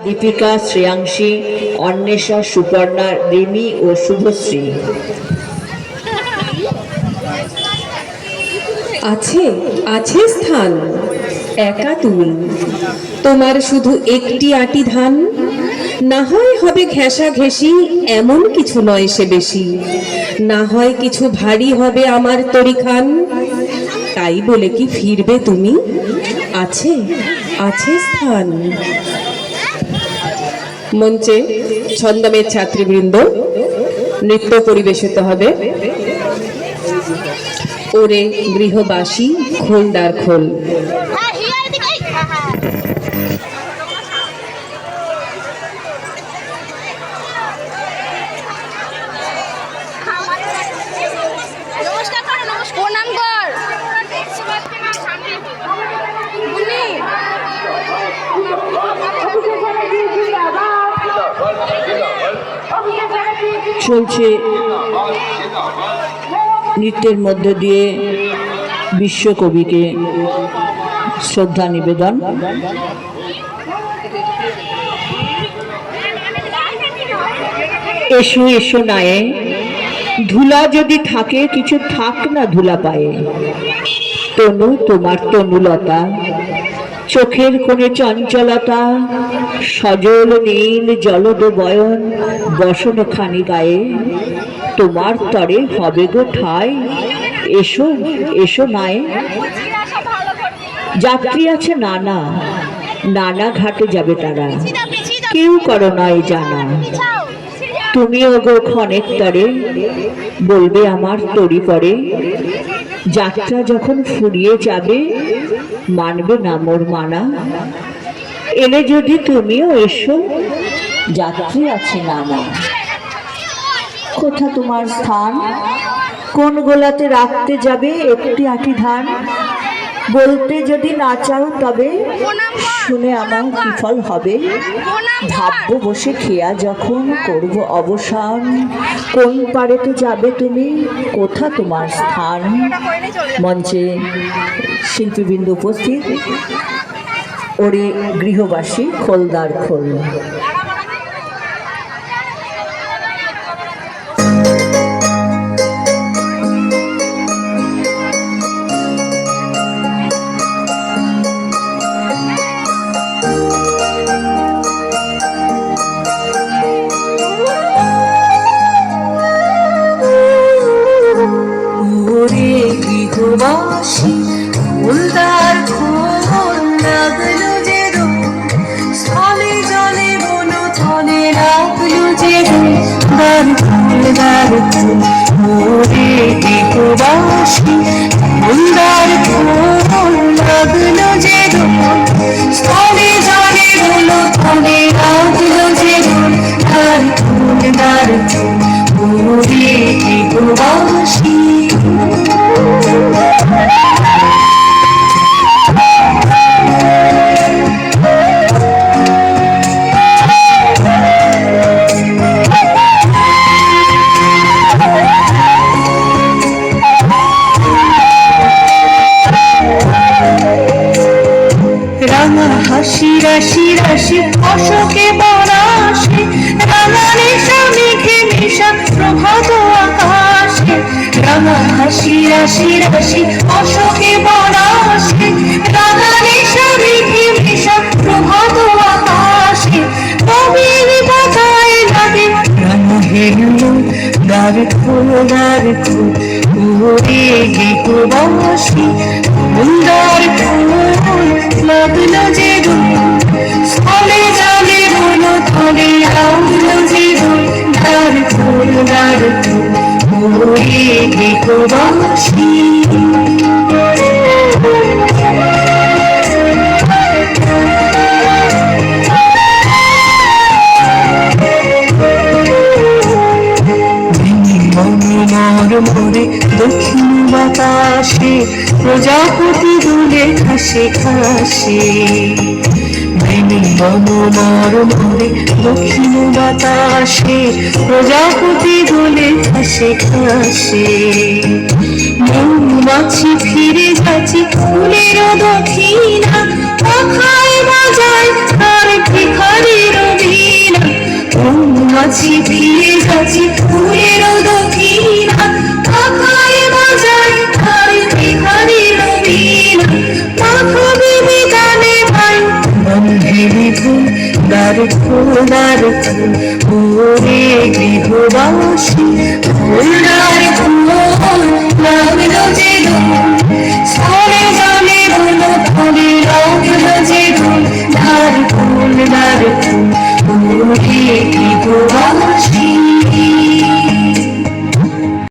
দীপিকা, শ্রেয়াংশী, অন্বেষা, সুপর্ণা, রিমি ও শুভশ্রী। আছে আছে স্থান, একা তুল তোমার শুধু একটি আটি ধান, না হয় হবে ঘেঁষা ঘেঁষি, এমন কিছু নয় সে বেশি, না হয় কিছু ভারী হবে আমার তরিখান, তাই বলে কি ফিরবে তুমি? আছে আছে স্থান। মঞ্চে ছন্দমের ছাত্রীবৃন্দ নৃত্য পরিবেশিত হবে। ওরে গৃহবাসী খোলদার খোল। চলছে নৃত্যের মধ্য দিয়ে বিশ্বকবিকে শ্রদ্ধা নিবেদন। এসো এসো নায়ে, ধুলা যদি থাকে কিছু থাক না ধুলা পায়ে, তনু তোমার তনুলতা, চোখের কোণে চঞ্চলতা, সজল নীল জলদ বয়ন বসন খানি গায়ে, তোমার তরে হবে গো ঠাই, এসো এসো নায়ে। যাত্রী আছে নানা, নানা ঘাটে যাবে তারা, কেউ করো নয় জানা, তুমিও গো ক্ষণেক তরে বলবে আমার তরি পরে, যাত্রা যখন ফুরিয়ে যাবে মানবে না মোর মানা, এলে যদি তুমিও এসো, যাত্রী আছে নানা। কোথা তোমার স্থান, কোন গোলাতে রাখতে যাবে একটি আটি ধান, বলতে যদি না চাও তবে শুনে আমার কি ফল হবে, ভাববো বসে খেয়া যখন করব অবসান, কোন পারেতে যাবে তুমি, কোথা তোমার স্থান। মঞ্চে শিল্পীবৃন্দ উপস্থিত। ওরে গৃহবাসী খোলদার খোল। গৃহবাসী খোলদার খোল, লাগলো যে স্থলে জলে বলো থলে, লাগলো যে দ্বার খোলদার খোল, ওরে গৃহবাসী খোলদার খোল, লাগলো যে স্থলে জলে বলো থলে, লাগলো যে দ্বার খোলদার খোল, ওরে গৃহবাসী। রাঙা হাসি রাশি রাশি অশোকে পরাশে, রাঙা নেশা মেঘে মেশা প্রভাত আকাশে, রাঙা হাসি রাশি রাশি অশোকে পরাশে, রাঙা নেশা মেঘে মেশা প্রভাত আকাশে, কবির কথায় লাগে রাঙা হেলো দ্বার খোল দ্বার খোল, ওরে গৃহবাসী খোলদার খোল, লাগলো যে স্থলে জলে বলো থলে, লাগলো যে দ্বার খোল দ্বার খোল, ওরে গৃহবাসী। মোরে দক্ষিণ বাতাসে প্রজাপতি দুলে খাসে খাসে, মনোমর মোরে দক্ষিণ বাতাসে প্রজাপতি দুলে খাসে খাসে, মৌমাছি ফিরে যাচ্ছি ফুলের দক্ষিণা, পাখায় বাজায় আর ভিখারির যাচ্ছি ফিরে যাচ্ছি ফুলের দক্ষিণা আকারে বাজায় তারে বিহারি রবীনা মাথা বেবি গানে ভাই বন্ধেরি ফুল দ্বার ফুল ওরে গৃহবাসী ফুল